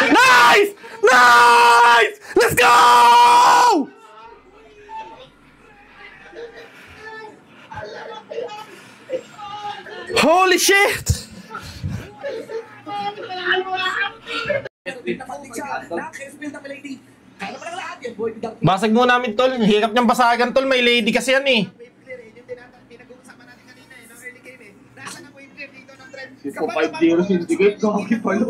Nice! Nice! Let's go! Holy shit! Basag mo namin, tol. Hirap niyang basagan, tol. May lady kasi yan eh. Ito 5-0 syndicate. Gagi palo.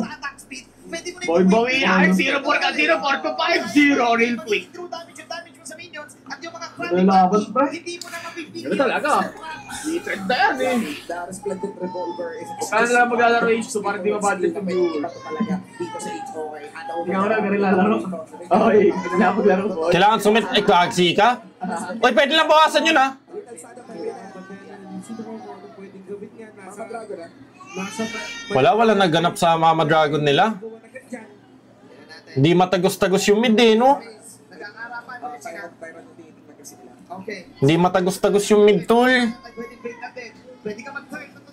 Boy, bawi yan. 0-4 ka. 0-4 to 5-0 real quick. Ano laban, bro? Ano talaga? Defend na yan eh. Kaya na lang maglalaro H2 para di mabudget yung viewers. Ikaw na, ganun lalaro. Okay, kailangan maglaro ko. Kailangan sumit. Ay, kaagsi ka? Uy, pwede lang bawasan yun ha. Wala naganap sa Mama Dragon nila. Hindi matagos-tagos yung mid eh, no? Hindi matagos-tagos yung mid, tol.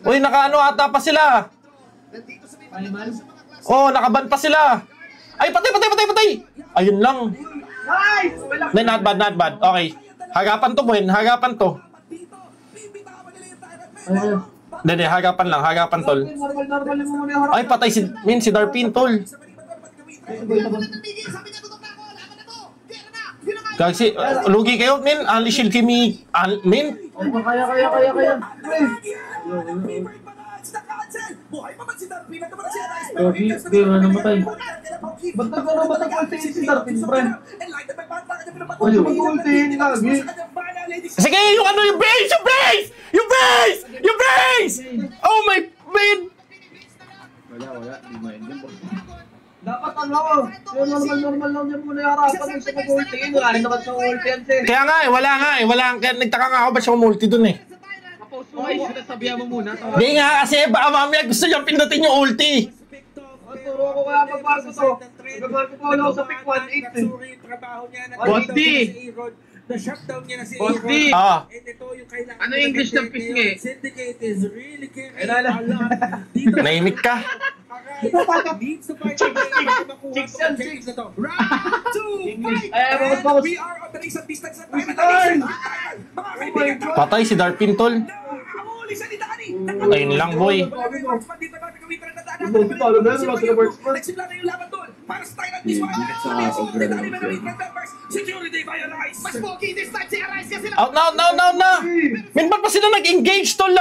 Uy, nakaano ata pa sila. Oh, nakaban pa sila. Ay, patay. Ayun lang. Not bad. Okay. Hagapan to, Buen. Hagapan to. Hindi, hagapan, tol. Ay, patay si Darpin, tol. Kasi, lugi kayo, min. Only shield kimi, min. Kaya. Di na namatay. Ba't nagkaroon si Darpin, friend? Ay, mag-ulti yun, lagi. Sige, yung base! Oh my man! Wala, di main din po. Dapat normal lang yan muna yung harapan ng sa mag-ulti. Wala rin naman sa ulti yan, sir. Kaya nga wala. Kaya nagtaka nga ako ba siya umulti dun eh. Kapos mo ay sinasabihan mo muna. Hindi nga kasi baka mamaya gusto niyang pindutin yung ulti. Turo ko kaya magbago to. Magbago ko lang sa pick 1-8 eh. Boss D! Na-shutdown niya na si Boss D! Ano yung English ng pisngi? Syndicate is really caring a lot. Naimik ka. Needs to fight chicks yan, chicks na to. Round 2, fight! And we are on the race of distance at time. Mga kaibigan, Patay si Darpin, tol. huli sa ni Dani. Ayun lang, boy. Nagsimula na yung laban doon. Para sa Thailand mismo. Security by Arise. Mas pogi this time si Arise kasi Out na. Min, ba't pa sila nag-engage, tol?